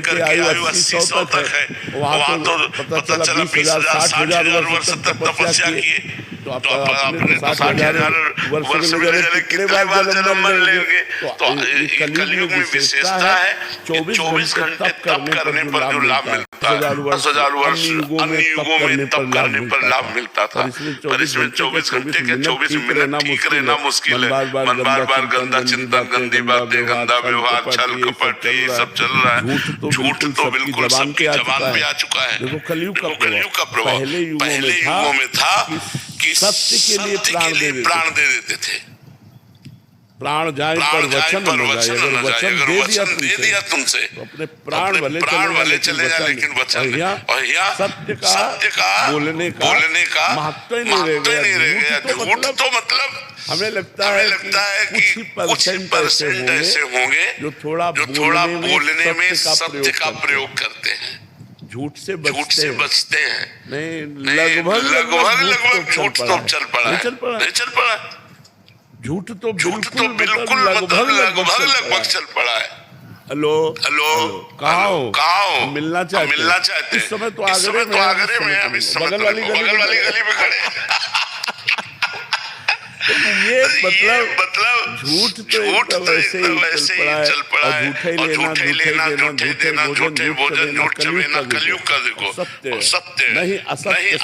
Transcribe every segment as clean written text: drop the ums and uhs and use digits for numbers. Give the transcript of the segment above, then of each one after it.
करके आयु 80-100 तक है, वहाँ तो पता चला 20,000 60,000 वर्ष तक तपस्या किए, तो आपने तो 60,000 वर्ष में जाने कितने बार जन्म लेंगे। तो कलयुग में विशेषता है 24 घंटे तप करने पर जो लाभ मिलता है, 10,000 वर्ष अन्य युगों में तप करने पर लाभ मिलता था, पर इसमें 24 घंटे के 24 मिनट ठीक रहना मुश्किल है। मन बार बार गंदा चिंतन, गंदी बातें, गंदा व्यवहार, छल कपट ये सब चल रहा है। झूठ तो बिल्कुल सबकी जबान पे आ चुका है। देखो कलयुग का प्रभाव पहले युगों में था कि सत्य के लिए प्राण दे देते थे। प्राण जाए पर वचन न जाए, अगर वचन दे दिया तुमसे तो अपने प्राण भले चले जाए, लेकिन वचन सत्य का बोलने का महत्व ही नहीं रह गया। झूठ तो मतलब हमें लगता है कि कुछ परसेंट ऐसे होंगे जो थोड़ा बोलने में सत्य का प्रयोग करते हैं, झूठ से बचते हैं। नहीं, लगभग झूठ तो चल पड़ा है, नहीं चल पड़ा। झूठ तो बिल्कुल लगभग चल पड़ा है। हेलो कहाँ हो? मिलना चाहते। इस समय तो आगरे में बगल वाली गली में खड़े। ये मतलब झूठ तो वैसे ही चल पड़ा है। झूठे लेना, झूठे भोजन, झूठ चबेना, कलयुग का देखो सत्य नहीं, असत्य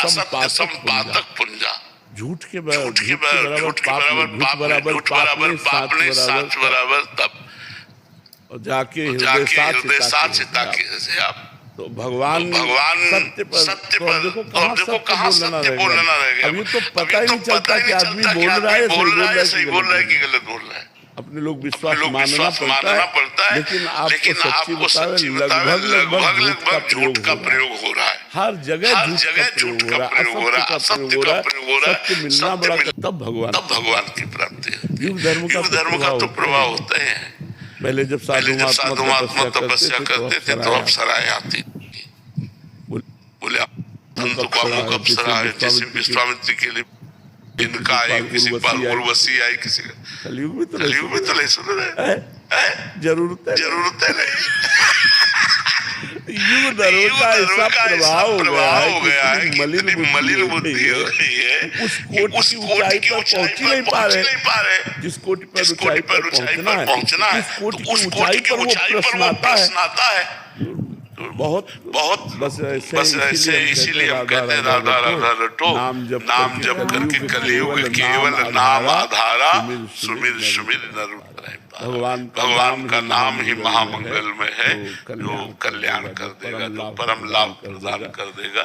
संपातक पुंजा। झूठ के बराबर पाप ने साच बराबर तप, और जाके हृदय साच से आप तो भगवान सत्य पर देखो कहाँ सत्य बोलना रह गया। अभी तो पता ही नहीं चलता कि आदमी बोल रहा है सही बोल रहा है कि गलत बोल रहा है। अपने लोग विश्वास मानना पड़ता है, लेकिन आपको सच्ची बतावे लगभग झूठ का प्रयोग हो रहा है। हर जगह झूठ का प्रयोग हो रहा है, असत्य का प्रयोग हो रहा है। सत्य मिलना बड़ा तब भगवान की प्राप्ति है। युग धर्म का तो प्रभाव होता है। पहले जब साधु महात्मा तपस्या करते थे तो अप्सराएं आती, बोले संतों को अप्सरा है, जैसे विश्वामित्र के लिए इनका आई, किसी पर उर्वशी आई, किसी का। कलयुग में तो नहीं सुन रहे, जरूरत है नहीं। युग धर्म का ऐसा प्रभाव हो गया है कि मलिन बुद्धि हो गई है, उस कोटि की ऊंचाई पर पहुंच नहीं पा रहे। जिस कोटि पर ऊंचाई पर पहुंचना है, उस ऊंचाई पर वो प्रश्न आता है। बहुत बस ऐसे इसीलिए हम कहते हैं राधा राधा रटो, नाम जप करके कलयुग केवल नाम आधारा, सुमिर नर भगवान का नाम ही महामंगलमय है, जो कल्याण कर देगा, जो परम लाभ प्रदान कर देगा।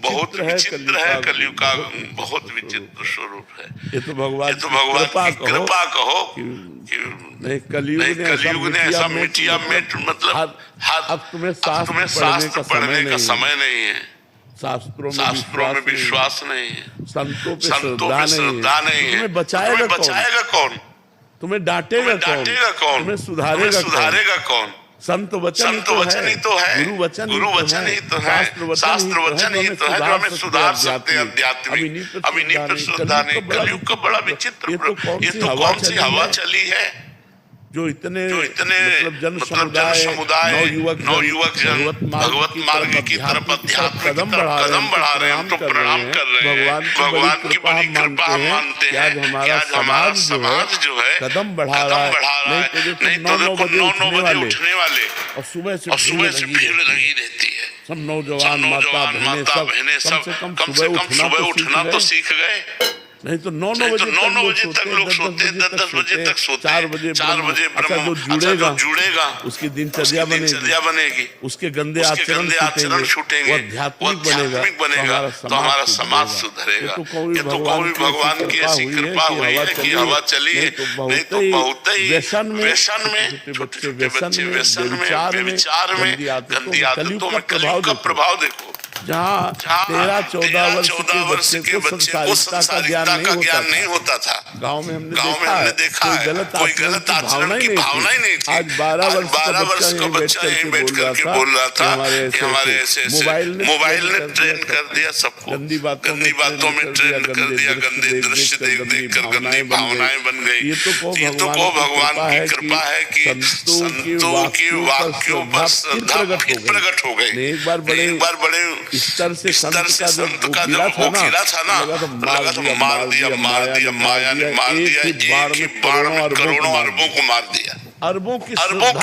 बहुत विचित्र है कलयुग का, बहुत विचित्र स्वरूप है। ये तो भगवान की कृपा कहो कि कलयुग ने ऐसा मिटिया मेट, मतलब अब तुम्हें शास्त्र पढ़ने का समय नहीं है, शास्त्रों में विश्वास नहीं है, संतों पे श्रद्धा नहीं है। तुम्हें बचाएगा कौन? तुम्हें डांटेगा कौन? तुम्हें सुधारेगा कौन? संत वचन ही तो है, गुरु वचन ही तो है, शास्त्र वचन ही तो है, जो हमें सुधार सकते हैं आध्यात्मिक। अभी पर श्रद्धा नहीं। कलयुग का बड़ा विचित्र, ये तो कौन सी हवा चली है जो इतने मतलब जन समुदाय नवयुवक भगवत मार्ग की तरफ अध्यात्म कदम बढ़ा रहे हैं। हम तो प्रणाम कर रहे हैं, भगवान की बड़ी कृपा मानते हैं कि आज हमारा समाज जो है कदम बढ़ा रहा है। नहीं तो देखो 9 बजे उठने वाले और सुबह से भीड़ लगी रहती है। सब नौजवान माता बहनें सब कम से कम सुबह उठना तो सीख गए। नहीं तो 9 बजे तक लोग सोते हैं, 10 बजे तक सोते हैं, 4 बजे जो जुड़ेगा उसकी दिनचर्या बनेगी, उसके गंदे आचरण छूटेंगे, वो आध्यात्मिक बनेगा, तो हमारा समाज सुधरेगा। ये तो कौन भगवान की ऐसी कृपा हुई है कि हवा चली है। नहीं तो बहुत ही व्यसन में छोटे बच्चे व्यसन में, विचार में, गंदी आदतों में कलयुग का प्रभाव देखो। जहाँ 13-14 वर्ष के बच्चे को संसारिकता का ज्ञान नहीं होता था। गांव में हमने देखा है कोई गलत आचरण की भावना ही नहीं थी। आज 12 वर्ष का बच्चा यहीं बैठ करके बोल रहा था कि हमारे ऐसे मोबाइल ने ट्रेन कर दिया सबको, गंदी बातों में ट्रेन कर दिया, गंदे दृश्य देख कर गंदी भावनाएं बन गई। ये तो को भगवान की कृपा है कि संतों की वाक्यों पर श्रद्धा प्रकट हो गई। एक बार बड़े स्तर से संत का जब वो गिरा था ना, लगा तो मार दिया माया ने मार दिया, एक ही बार में करोड़ों अरबों को मार दिया। अरबों की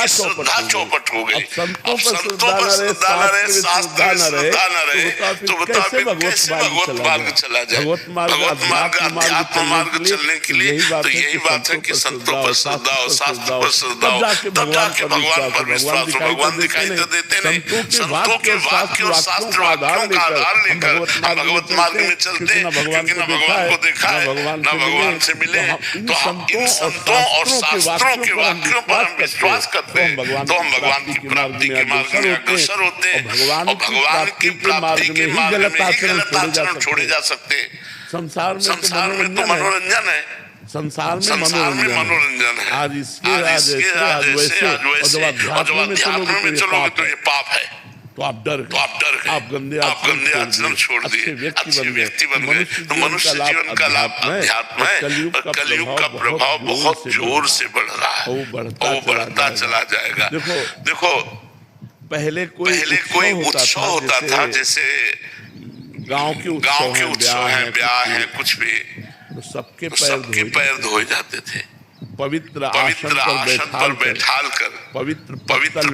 श्रद्धा चौपट हो गई। संतों पर श्रद्धा न रहे, शास्त्र में श्रद्धा न रहे, तो बताओ कैसे भगवत मार्ग चला जाए। भगवत मार्ग अध्यात्म मार्ग चलने के लिए तो यही बात है कि संतों पर श्रद्धा हो, शास्त्र पर श्रद्धा हो, तब जाके भगवान पर विश्वास हो। भगवान दिखाई तो देते नहीं, संतों के वाक्य और शास्त्र वाक्यों का आधार लेकर भगवत मार्ग में चलते, क्योंकि न भगवान को देखा है न भगवान से मिले, तो हम इन संतों और शास्त्रों के वाक्यों पर हम विश्वास करते हैं, तो हम भगवान की प्राप्ति के मार्ग में अग्रसर होते हैं। और भगवान की प्राप्ति के मार्ग में ही गलत आचरण छोड़े जा सकते हैं। संसार में तो मनोरंजन है, संसार में मनोरंजन है। आज इसके आज वैसे, और जब अध्यात्म में चलोगे तो ये पाप है, तो आप डर गए, आप गंदे आचरण छोड़ दिए, अच्छे व्यक्ति बन गए। तो मनुष्य जीवन का लाभ अध्यात्म है, और कलयुग का प्रभाव बहुत जोर से बढ़ रहा है, वो बढ़ता चला जाएगा। देखो पहले कोई उत्सव होता था, जैसे गांव के उत्सव है, ब्याह है, कुछ भी, तो सबके पैर धोए जाते थे, पवित्र आसन पर बैठाल कर पवित्र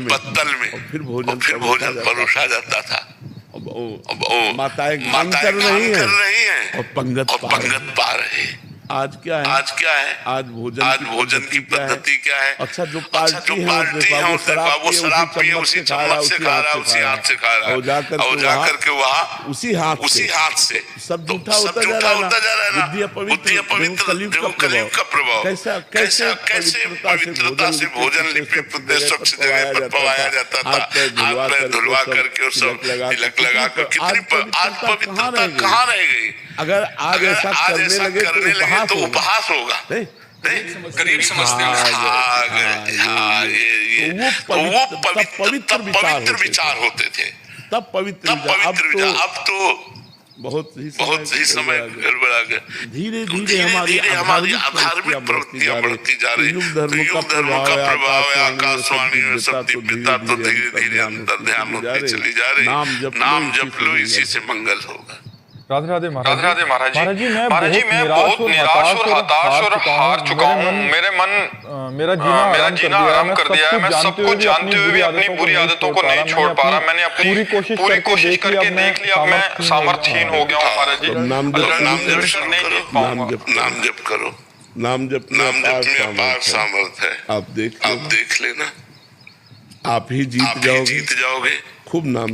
पत्तल में, और फिर भोजन परोसा जाता था। अब माताएं गान कर रही हैं और पंगत पा रहे हैं। आज क्या है? आज भोजन की पद्धति क्या है? अच्छा, जो पार्टी है वो शराब पिए, उसी चम्मच से खा रहा है, उसी हाथ से खा रहा है, और जाकर के वहाँ उसी हाथ से सब झूठा होता जा रहा है ना। बुद्धि अपवित्र, कलयुग का प्रभाव। कैसे पवित्रता से भोजन लिपि स्वच्छ जगह पर पवाया जाता था, हाथ पैर धुलवा करके और सब तिलक लगा कर। कितनी आज पवित्रता कहाँ रह गई? अगर आज ऐसा करने लगे तो उपहास होगा। गरीब समझते वो पवित्र विचार होते थे, तब पवित्र विचार। अब तो बहुत ही समय गड़बड़ा गया। धीरे धीरे हमारी अधार्मिक प्रवृत्तियां बढ़ती जा रही। तो युग धर्म का प्रभाव है, आकाशवाणी में सब दिव्यता तो धीरे धीरे अंतर ध्यान होती चली जा रही। नाम जप लो, इसी से मंगल होगा। राधे राधे महाराज जी। महाराज जी मैं बहुत निराश और हताश और हार चुका हूँ। मेरा जीना आराम कर दिया है। मैं सब कुछ जानते हुए भी अपनी बुरी आदतों को नहीं छोड़ पा रहा। मैंने अपनी पूरी कोशिश करके देख लिया, अब मैं सामर्थ्यहीन हो गया हूँ महाराज जी। नाम जप करो, नाम जप में अपार सामर्थ्य है। आप देख लेना, आप ही जीत जाओगे। खूब नाम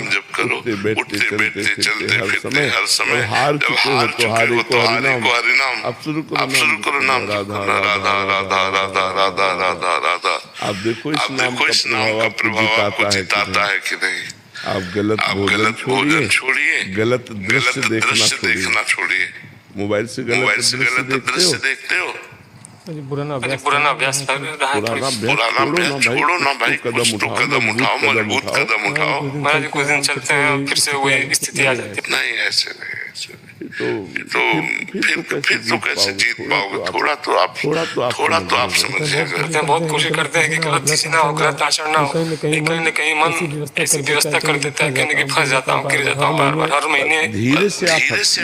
जप करो, उठते बैठते चलते हर समय। हार चुके हो तो हारे को हरिनाम। अब शुरू करो नाम। राधा राधा राधा राधा राधा राधा राधा। आप देखो इस नाम का प्रभाव आपको जिताता है कि नहीं। आप गलत भोजन छोड़िए, गलत दृश्य देखना छोड़िए। मोबाइल से गलत दृश्य देखते हो, पुराना अभ्यास छोड़ो ना भाई, कदम उठाओ, मजबूत कदम उठाओ। महाराज कुछ दिन चलते हैं फिर से वही स्थिति आ जाती है। नहीं, ऐसे नहीं। तो फिर तो कैसे जीत पाओगे? थोड़ा तो आप समझिएगा। बहुत कोशिश करते हैं कि गलत चीज ना हो, गलत आचरण ना हो। कहीं न कहीं मन ऐसी व्यवस्था कर देता है कहने की फंस जाता हूँ, गिर जाता हूँ बार-बार। हर महीने धीरे से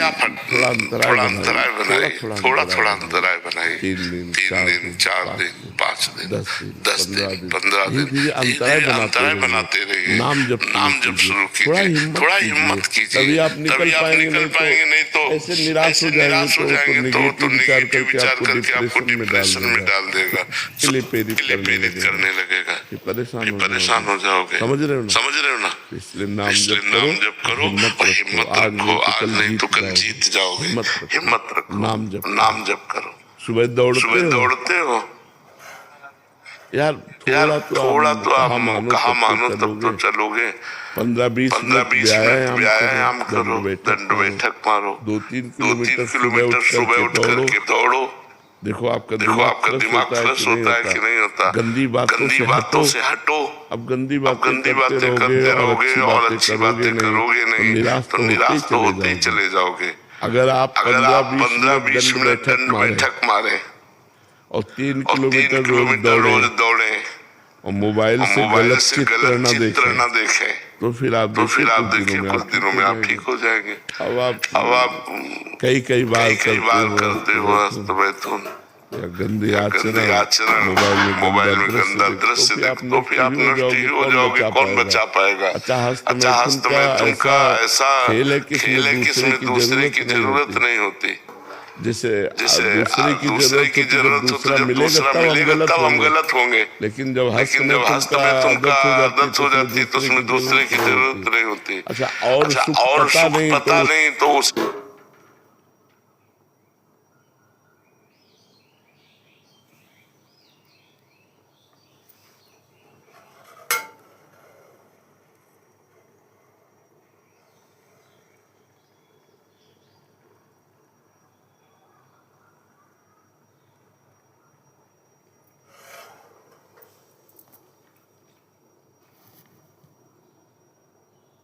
आप थोड़ा अंतराय बनाइए, थोड़ा अंतराय बनाइए। 3 दिन 4 दिन 5 दिन 10 दिन 15 दिन धीरे अंतराय बनाते रहिए। नाम जप शुरू कीजिए, थोड़ा हिम्मत कीजिए, तभी आप निकल पाएंगे। नहीं तो ऐसे निराश हो जाएंगे तो नेगेटिव विचार करके आपको डिप्रेशन में डाल देगा, प्रेरित करने लगेगा, परेशान हो जाओगे। समझ रहे हो ना? इसलिए नाम जप करो और हिम्मत रखो। आज नहीं तो कल जीत जाओगे। हिम्मत रखो, नाम जप करो। सुबह दौड़ते हो, यार यार थोड़ा तो आप कहा मानो तब तो चलोगे। चलोगे। 15-20 15-20 मिनट व्यायाम करो, दंड बैठक मारो, 2-3 2-3 किलोमीटर किलोमीटर सुबह उठ करके दौड़ो। देखो आपका देखो दिमाग फ्रेश होता है कि नहीं होता। गंदी बातों से हटो। अब गंदी बातें करते रहोगे और अच्छी बातें करोगे नहीं तो निराश तो होते ही चले जाओगे। अगर आप 15-20 मिनट दंड बैठक मारे और 3 और 3 किलोमीटर किलोमीटर रोज दौड़े और मोबाइल से गलत चित्र न देखें तो फिर आप देखिए कुछ दिनों में आप ठीक हो जाएंगे। अब आप कई बार करते हो हस्तमैथुन या गंदे आचरण, मोबाइल में गंदा दृश्य तो फिर आप नष्ट ही हो जाओगे। कौन बचा पाएगा। अच्छा हस्तमैथुन का ऐसा खेल है कि इसमें दूसरे की जरूरत नहीं होती। जैसे दूसरे की जरूरत हो तो जब दूसरा मिलेगा तब हम गलत होंगे। लेकिन जब हस्तमैथुन का आदत हो जाती तो उसमें दूसरे की जरूरत नहीं होती। अच्छा और सुख पता नहीं तो उस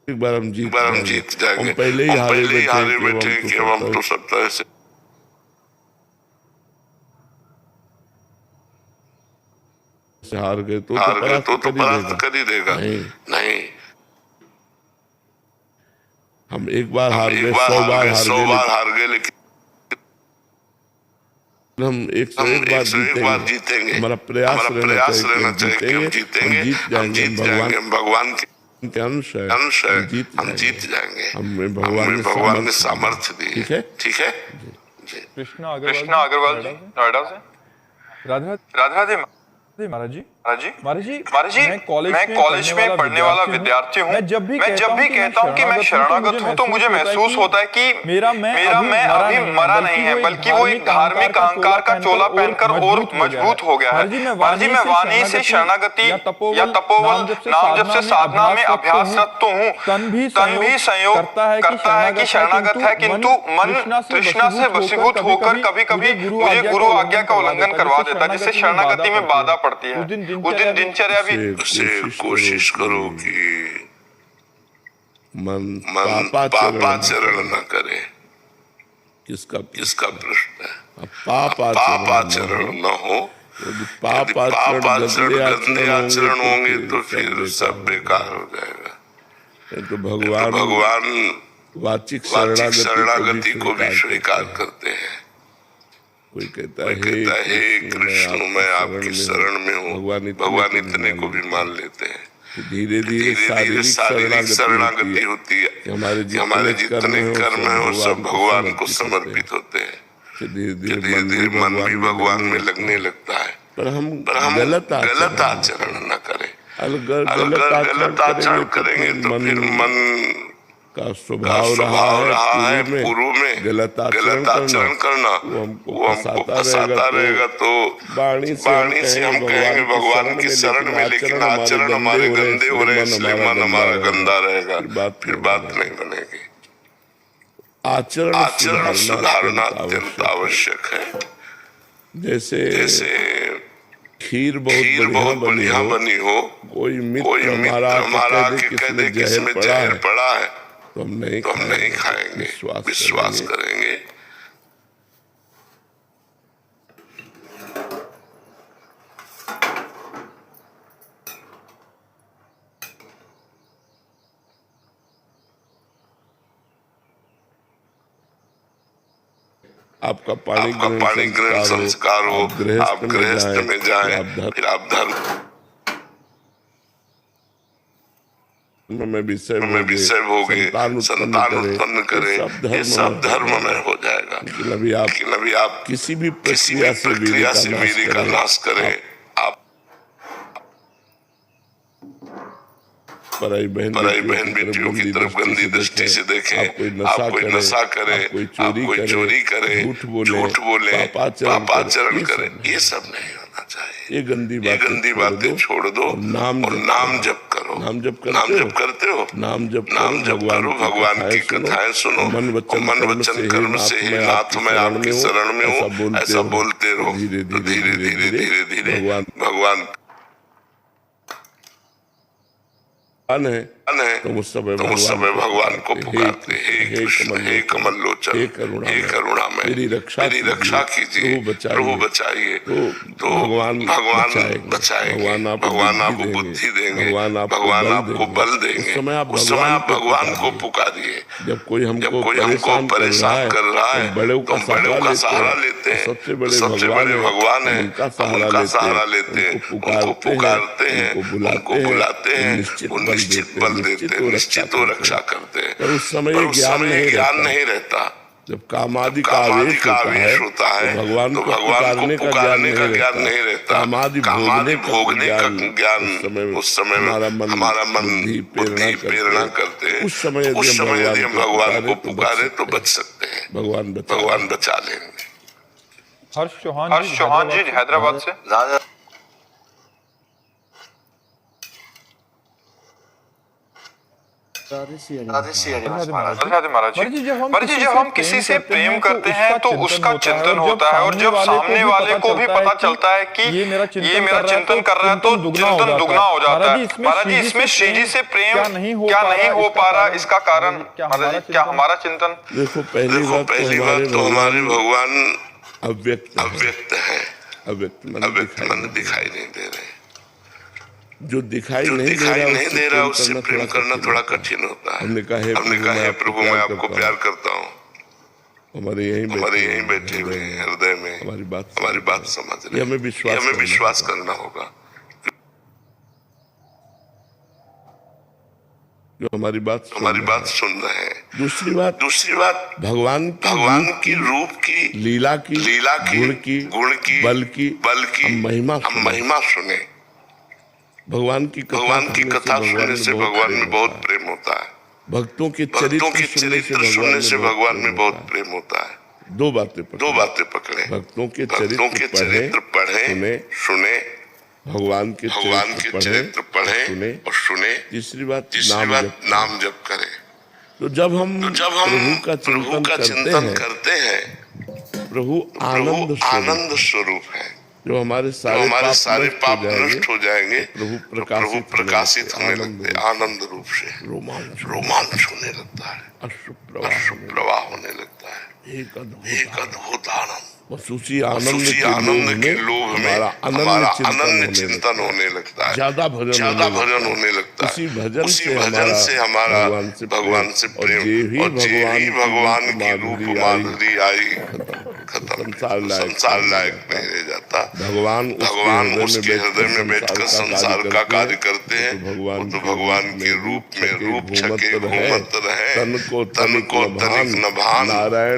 एक बार हम जीत जाएंगे। हम पहले ही हारे बैठे कि हम तो सब तरह से हार गए तो परास्त कर ही देगा। नहीं हम एक बार हार गए 100 बार हार गए लेकिन हम 101 बार जीतेंगे। हमारा प्रयास रहना चाहिए कि हम जीतेंगे, हम जीत जाएंगे। भगवान के अंश है, हम जीत जाएंगे। हमें भगवान ने सामर्थ्य दी। ठीक है। कृष्णा अग्रवाल जी नोएडा से। राधे राधे महाराज जी मैं कॉलेज में पढ़ने वाला विद्यार्थी हूँ। मैं जब भी कहता हूँ कि मैं शरणागत हूँ तो मुझे महसूस होता है कि मेरा मैं अभी मरा नहीं है, बल्कि वो एक धार्मिक अहंकार का चोला पहनकर और मजबूत हो गया है। मैं वाणी से शरणागति या तपोवन नाम जब से साधना में अभ्यासरत तो हूँ, तन भी संयोग करता है कि शरणागत है, किंतु मन तृष्णा से वशीभूत होकर कभी कभी मुझे गुरु आज्ञा का उल्लंघन करवा देता है, जिससे शरणागति में बाधा पड़ती है। उस दिन दिनचर्या भी कोशिश करो कि मन पापाचरण न करे। किसका प्रश्न है। पापाचरण न हो। पापाचरण गंदे आचरण होंगे तो फिर सब बेकार हो जाएगा। तो भगवान वाचिक शरणागति को भी स्वीकार करते हैं। कोई कहता है कृष्ण मैं आपकी शरण में हूँ, भगवान इतने को भी मान लेते हैं। धीरे धीरे शारीरिक शरणागति होती है। हमारे जितने कर्म है वो सब भगवान को समर्पित होते हैं। धीरे धीरे मन भी भगवान में लगने लगता है। पर हम गलत आचरण न करें। गलत आचरण करेंगे तो फिर मन का स्वभाव रहा है पूर्व में गलत आचरण करना, वो हमको फंसाता रहेगा। तो वाणी से हम कहेंगे भगवान की शरण में, लेकिन आचरण हमारे गंदे हो रहे, इसलिए मन हमारा गंदा रहेगा, फिर बात नहीं बनेगी। आचरण सुधारना अत्यंत आवश्यक है। जैसे खीर बहुत बढ़िया बनी हो, कोई मित्र हमारा कह दे कि इसमें जहर पड़ा है तो हम नहीं खाएंगे, विश्वास करेंगे। आपका पाणी ग्रहण संस्कार हो, आप गृहस्थ में जाएं, फिर आप धर्म में विषय भोगे, संतान उत्पन्न करे, ये सब धर्म में हो जाएगा। लेकिन अभी आप किसी भी प्रक्रिया से वीर्य का नाश करें, आप पराई बहन बेटियों की तरफ गंदी दृष्टि से देखें, आप कोई नशा करे, आप कोई चोरी करे, झूठ बोले, पापाचरण करे, ये सब नहीं होता। करना चाहिए। ये गंदी बातें छोड़ दो और नाम जप करो। नाम जप करते हो नाम जप करो, भगवान की कथाएं सुनो, मन वचन कर्म से हे नाथ मैं आपकी शरण में हूँ, ऐसा बोलते रहो। धीरे धीरे भगवान है तुम उस समय भगवान को पुकारते, हे कृष्ण, हे कमल लोचन, हे करुणा में मेरी रक्षा कीजिए, प्रभु बचाइए। तो भगवान बचाएंगे, भगवान आपको बुद्धि देंगे, भगवान आपको बल देंगे। उस समय आप भगवान को पुकारिए। जब कोई हमको परेशान कर रहा है बड़ों का सहारा लेते हैं। सबसे बड़े भगवान है, उनका सहारा लेते हैं, उनको पुकारते हैं, उनको बुलाते हैं, निश्चित बल देते हैं, निश्चित वो रक्षा करते हैं। पर उस समय ज्ञान नहीं रहता। जब कामादि का आवेश होता है तो भगवान को पुकारने का ज्ञान नहीं रहता। कामादि भोगने का ज्ञान उस समय हमारा मन बुद्धि प्रेरणा करते हैं। उस समय यदि हम भगवान को पुकारे तो बच सकते हैं, भगवान बचा लेंगे। हर्ष चौहान जी हैदराबाद से। जब हम किसी से प्रेम करते हैं तो उसका चिंतन होता है, और जब सामने वाले को भी पता चलता है कि ये मेरा चिंतन कर रहा है तो चिंतन दुगना हो जाता है। महाराज जी, इसमें श्री जी से प्रेम क्या नहीं हो पा रहा, इसका कारण क्या हमारा चिंतन? देखो, पहली बात तो हमारे भगवान अव्यक्त है, अव्यक्त मन दिखाई नहीं दे रहे। जो दिखाई नहीं दे रहा उससे प्रेम करना थोड़ा कठिन होता है। हमने कहा है प्रभु मैं आपको प्यार करता हूँ। हमारे यहीं बैठे हुए हैं, हृदय में हमारी बात समझ रहे हैं। हमें विश्वास करना होगा जो हमारी बात सुन रहे हैं। दूसरी बात भगवान की रूप की, लीला की, गुण की, बल की महिमा सुने। भगवान की कथा सुनने से भगवान में बहुत प्रेम होता है। भक्तों के चरित्र सुनने से भगवान में बहुत प्रेम होता है। दो बातें पकड़े, भक्तों के चरित्र पढ़े सुने, भगवान के चरित्र पढ़े और सुने। तीसरी बात नाम जप करें। तो जब हम प्रभु का चिंतन करते हैं, प्रभु आनंद स्वरूप है। जो हमारे सारे पाप नष्ट हो जाएंगे, प्रभु प्रकाशित होने लगते हैं, आनंद रूप से रोमांच होने लगता है, अश्रु प्रवाह होने लगता है। एक अद्भुत आनंद, उसी आनंद के लोभ में हमारा अनन्य चिंतन होने लगता है, ज्यादा भजन होने लगता है। उसी भजन से हमारा भगवान से प्रेम, और जे भगवान की रूप माधुरी आई खत्म, संसार लायक नहीं रह जाता। भगवान उसके हृदय में बैठकर संसार का कार्य करते हैं। तो भगवान के रूप छके घूमत रहे, तन को तनिक न भान,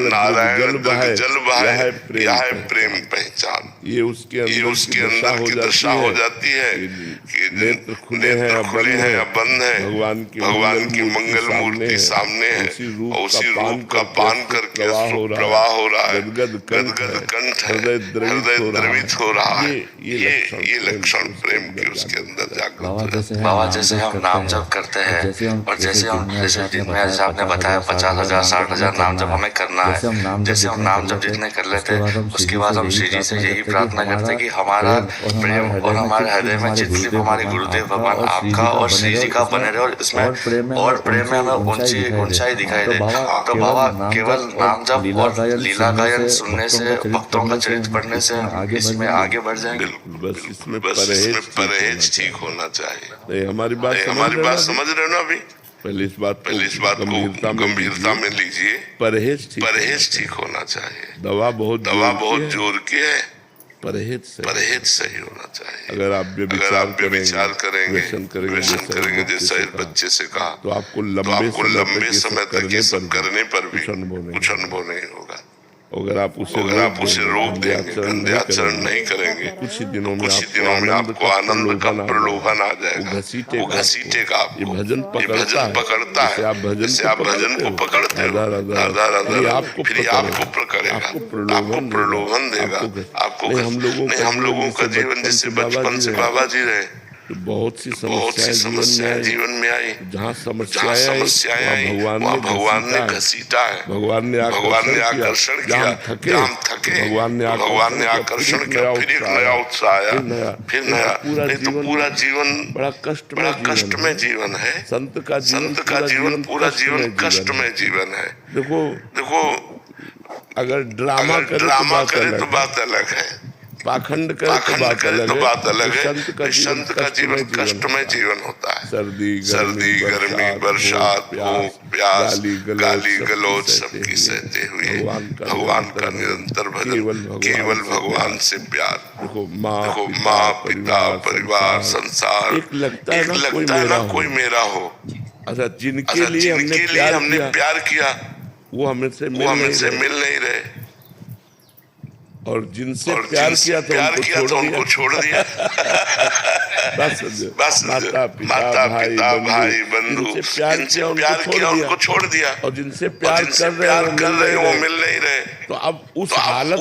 नारायण जल बहाए, यह है प्रेम पहचान। ये उसके अंदर की दशा हो जाती है कि नेत्र खुले हैं या बंद है, भगवान की मंगल मूर्ति सामने है, और उसी रूप का पान करके प्रवाह हो रहा है, गदगद कंठ है, हृदय द्रवित हो रहा है। ये लक्षण प्रेम के उसके अंदर जागृत हो जाते हैं। बाबा, जैसे हम नाम जप करते हैं, और जैसे दिन में आपने बताया 50,000 60,000 नाम जप हमें करना है। जैसे हम नाम जप जितने कर लेते हैं, उसके बाद हम श्री जी से यही प्रार्थना करते हैं कि हमारा प्रेम और हमारे हृदय में जितने भी हमारे गुरुदेव भगवान आपका और श्री जी का बने रहे, और इसमें और प्रेम में हमें ऊंचाई दिखाई दे। तो बाबा, केवल नाम जप और लीला गायन सुनने से, भक्तों का चरित्र पढ़ने से इसमें आगे बढ़ जाएंगे? बस इसमें परहेज ठीक होना चाहिए। हमारी बात समझ रहे हो ना? अभी पहले इस बात को गंभीरता में लीजिए। परहेज ठीक होना चाहिए। दवा बहुत जोर की है, परहेज सही होना चाहिए। अगर आप विचार करेंगे, व्यसन करेंगे जैसा इस बच्चे से कहा, तो आपको लंबे समय तक ये सब करने पर भी कुछ अनुभव नहीं होगा। अगर आप उसे रोक देंगे, गंदे आचरण नहीं करेंगे, कुछ ही दिनों में आपको आनंद का प्रलोभन आ जाएगा, वो घसीटेगा आपको। ये भजन पकड़ता है, जैसे आप भजन को पकड़ते हो, फिर आपको पकड़ेगा, आपको प्रलोभन देगा, आपको। नहीं, हम लोगों का जीवन जैसे बचपन से बाबा जी रहे, तो बहुत सी समस्याएं जीवन में आई। जहाँ समस्याएं आई वहाँ भगवान ने घसीटा है, भगवान ने आकर्षण किया। जहाँ हम थके भगवान ने आकर्षण किया, फिर एक नया उत्साह आया, फिर नया। तो पूरा जीवन बड़ा कष्ट में जीवन है। संत का जीवन पूरा जीवन कष्ट में जीवन है। देखो अगर ड्रामा करे तो बात अलग है, पाखंड करे तो बात अलग है। संत का जीवन कष्ट में जीवन होता है। सर्दी गर्मी बरसात भूख प्यास गाली गलौज सबकी सहते हुए भगवान का निरंतर भजन, केवल भगवान से प्यार। देखो माँ पिता परिवार संसार, एक लगता है ना कोई मेरा हो। अच्छा, जिनके लिए हमने प्यार किया वो हमसे मिल नहीं रहे, और जिनसे प्यार किया तो उनको छोड़ दिया। बस माता पिता भाई बंधु, जिनसे प्यार किया उनको छोड़ दिया, और जिनसे प्यार कर रहे हैं वो मिल नहीं रहे। तो अब उस हालत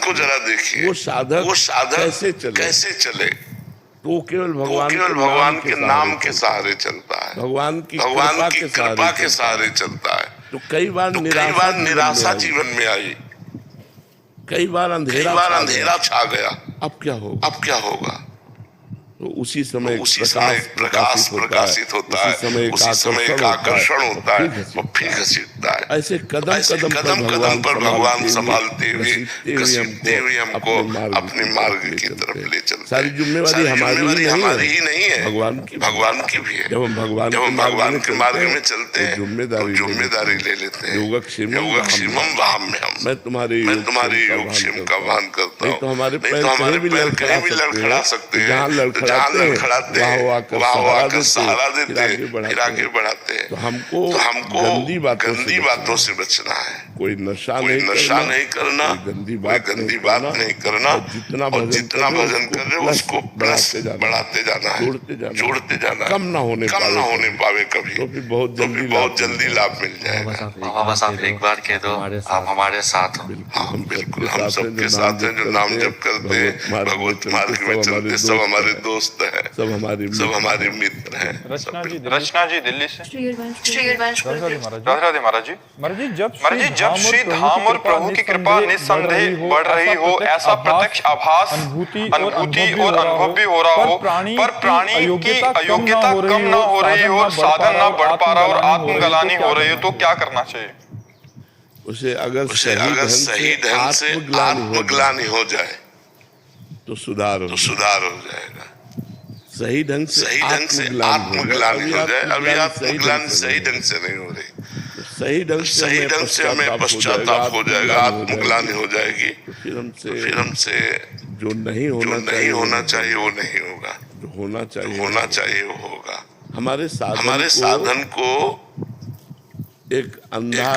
को जरा देखिए, वो साधक कैसे चले? तो वो केवल भगवान के नाम के सहारे चलता है, भगवान की कृपा के सहारे चलता है। तो कई बार निराशा जीवन में आई, कई बार अंधेरा छा गया। अब क्या होगा? तो उसी समय प्रकाश प्रकाशित होता है, उसी समय एक आकर्षण होता है, वो फिर घसीटता है। ऐसे कदम पर भगवान संभालते हुए घसीटते हुए हमको अपने मार्ग की तरफ ले चलते। सारी जिम्मेवारी हमारी ही नहीं है, भगवान की भी है। जब हम भगवान के मार्ग में चलते हैं जिम्मेदारी ले लेते हैं। योगक्षेमम वहाम में हम, मैं तुम्हारे योगक्षेम का भान करता हूँ। तो हमारे पैर कहीं भी लड़खड़ा सकते हैं, जहाँ लड़खड़ाते हैं वहाँ आकर सहारा देते हैं, फिर आगे बढ़ाते हैं। तो हमको गंदी बातों से बचना है। कोई नशा नहीं करना, गंदी बात नहीं करना। और जितना भजन कर रहे हो उसको बढ़ाते जाना है, जोड़ते जाना, कम ना होने पावे कभी। तो फिर बहुत जल्दी लाभ मिल जाएगा। बाबा साहब एक बार कह दो आप हमारे साथ हो। हाँ बिल्कुल, हम सबके साथ हैं जो नाम जप करते हैं, भगवत मार्ग में चलते। सब हमारे दोस्त हैं, सब हमारे मित्र हैं। रचना जी दिल्ली से। राधे राधे महाराज जी। जब श्री धाम और प्रभु की कृपा निस्संदेह बढ़ रही हो, ऐसा प्रत्यक्ष आभास अनुभूति और अनुभव भी हो रहा हो, पर प्राणी की अयोग्यता कम ना हो रही हो, साधन ना बढ़ पा रहा और आत्मग्लानि हो रही हो, तो क्या करना चाहिए? उसे अगर सही ढंग से आत्मग्लानि हो जाए तो सुधार हो जाएगा। सही ढंग से आत्मग्लानि हो जाए। अभी आत्मग्लानि सही ढंग से नहीं हो रही, सही ढंग से हमें पश्चाताप हो जाएगा, आत्मग्लानि हो जाएगी। फिर हमसे जो नहीं होना चाहिए वो नहीं होगा, जो होना चाहिए वो होगा। हमारे साधन को एक अंधा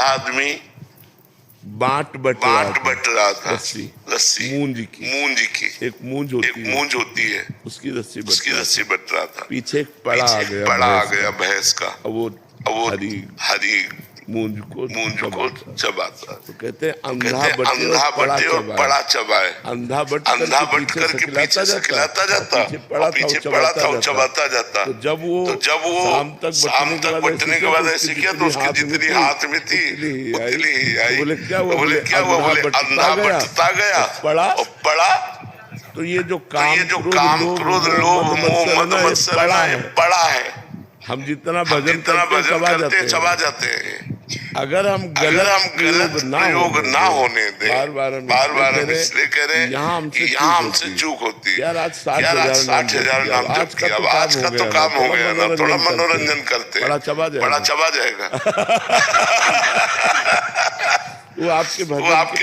आदमी बांट बट रहा था। रस्सी मूंज की एक मूंज होती है, उसकी रस्सी बट रहा था। पीछे एक पड़ा आ गया भैंस का, वो हरी मूंज को चबाता। तो कहते हैं अंधा बटे और बड़ा चबाए। अंधा बट करके पीछे से खिलाता जाता, पीछे पड़ा था वो चबाता जाता। तो जब वो शाम तक बटने के बाद ऐसे किया तो उसकी जितनी हाथ में थी उतनी ही आई। बोले क्या हुआ? बोले अंधा बटता गया पड़ा। तो ये जो काम क्रोध लोभ मोह मद मत्सर पड़ा है। हम जितना भजन करते चबा जाते हैं। अगर हम गलत प्रयोग ना होने दें, बार हम इसलिए करें यहाँ हमसे चूक होती है। यार आज 60,000 नाम जप किया, आज का तो काम हो गया ना, थोड़ा मनोरंजन करते, बड़ा चबा जाएगा। वो आपके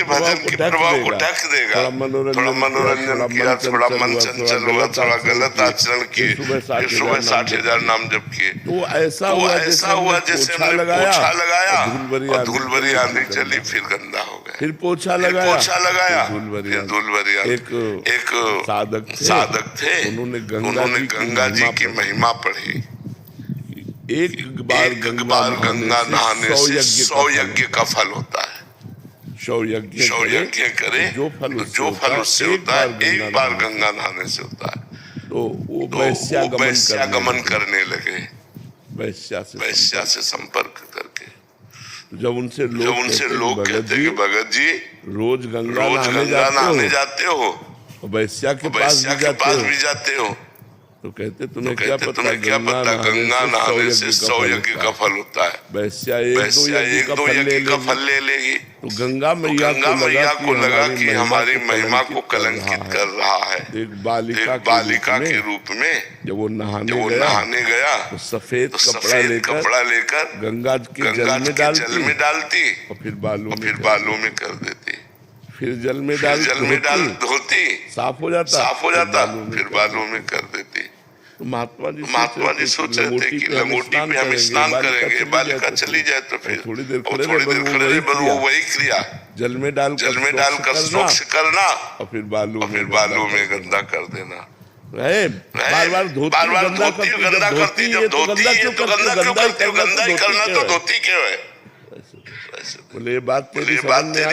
भजन के प्रभाव को ढक देगा। थोड़ा मनोरंजन किया, थोड़ा मन चंचल हुआ, थोड़ा गलत आचरण किए, सुबह 60,000 नाम जप किए, तो ऐसा हुआ जैसे हमने पोछा लगाया और धूल भरी आंधी चली, फिर गंदा हो गया। फिर पोछा लगाया, धूल भरी एक साधक थे, उन्होंने गंगा जी की महिमा पढ़ी। एक बार गंगा नहाने से 100 यज्ञ का फल होता है। 100 यज्ञ करे जो फल उससे होता है, एक बार गंगा नहाने से होता है। तो वो वैश्यागमन करने लगे, वैश्या से संपर्क करके। जब उनसे लोग कहते कि भगत जी रोज गंगा नहाने जाते हो, वैश्या के पास भी जाते हो, तो कहते तुम्हें क्या पता गंगा नहाने से 100 यज्ञ का फल होता है। वैश्या 1-2 यज्ञ का फल ले लेगी, तो गंगा मैया को लगा कि हमारी महिमा को कलंकित कर रहा है। एक बालिका के रूप में जब वो नहाने गया तो सफेद कपड़ा लेकर गंगा के जल में डालती और फिर बालों में कर देती, फिर जल में डाल धोती, साफ हो जाता, फिर बालों में कर देती। तो महात्मा जी सोच रहे थे कि लंगोटी पे हम स्नान करेंगे, बालिका चली जाए तो फिर थोड़ी देर खड़े रहे, वो वही क्रिया जल में डालकर स्वच्छ करना और फिर बालों में गंदा कर देना। बार-बार धोती गंदा करती, जब धोती है तो गंदा क्यों करती हो? गंदा ही करना तो धोती क्यों है? बोले ये बात तेरी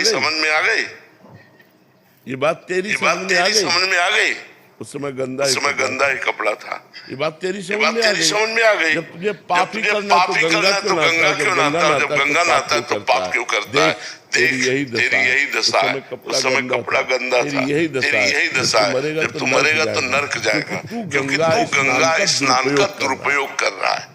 समझ में आ गई, ये बात तेरी समझ में आ गई। उस समय गंदा ही कपड़ा था, ये बात तेरी समझ में आ गई। जब तुझे पाप ही करना तो गंगा क्यों नहाता है? जब गंगा नहाता है तो पाप क्यों करता है? तेरी यही दशा है। उस समय कपड़ा गंदा था, तेरी यही दशा है। जब तू मरेगा तो नरक जाएगा, क्योंकि तू गंगा स्नान का दुरुपयोग कर रहा है।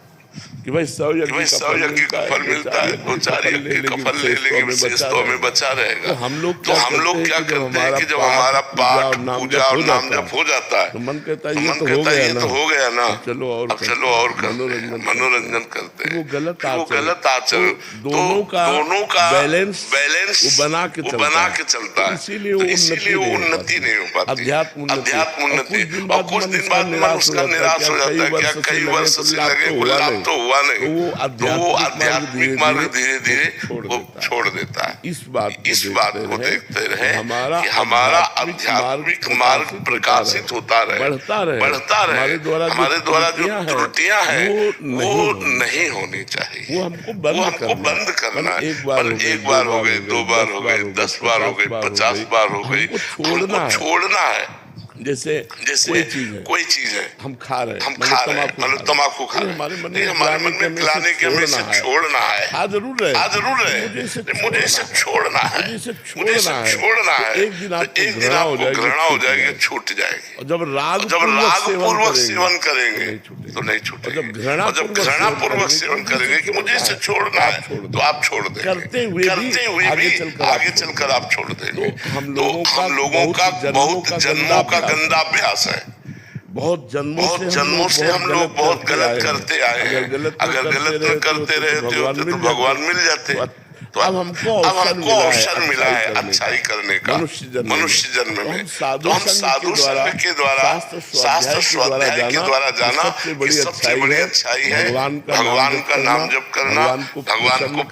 कि भाई 100 यज्ञ का फल मिलता है, 2-4 यज्ञ का फल ले लेंगे, विशेष तो हमें बचा रहेगा। तो हम लोग क्या करते हैं कि जब हमारा पाठ पूजा और नाम जप हो जाता है तो मन कहता है ये तो हो गया ना, अब चलो और मनोरंजन करते हैं। वो गलत आचरण, दोनों का बैलेंस बना के चलता है, इसीलिए वो उन्नति नहीं हो पाती, अध्यात्म उन्नति। और कुछ दिन बाद मन उसका निराश हो जाता है, क्या कई वर्ष से लगे वो लाभ तो हुआ नहीं, तो वो आध्यात्मिक मार्ग धीरे-धीरे छोड़ देता है। इस बात को देखते रहे कि हमारा आध्यात्मिक मार्ग प्रकाशित होता रहे, बढ़ता रहे। हमारे द्वारा जो त्रुटियां हैं वो नहीं होनी चाहिए, वो हमको बंद करना है। एक बार हो गए, 2 बार हो गए, 10 बार हो गए, 50 बार हो गई, छोड़ना है। जैसे कोई चीज है हम खा रहे हैं, तम्बाकू खा रहे हैं, हमारे मन में प्लानिंग के हमें इसे छोड़ना है, हाँ जरूर है, मुझे इसे छोड़ना है। एक दिन आपको घृणा हो जाएगी, छूट जाएगी। और जब राग पूर्वक सेवन करेंगे तो नहीं छूटेगी। जब घृणा पूर्वक सेवन करेंगे कि मुझे इसे छोड़ना है तो आप छोड़ देंगे, करते हुए भी आगे चलकर आप छोड़ देंगे। तो हम लोगों का बहुत जन्मों का गंदा अभ्यास है, बहुत जन्मों से हम लोग बहुत गलत करते आए हैं। अगर गलत करते रहे तो भगवान मिल जाते। तो अब हमको अवसर मिला है अच्छाई करने का मनुष्य जन्म में। तो हम साधु संघ के द्वारा, शास्त्र स्वाध्याय के द्वारा जाना कि सबसे बड़ी अच्छाई है भगवान का नाम जप करना, भगवान को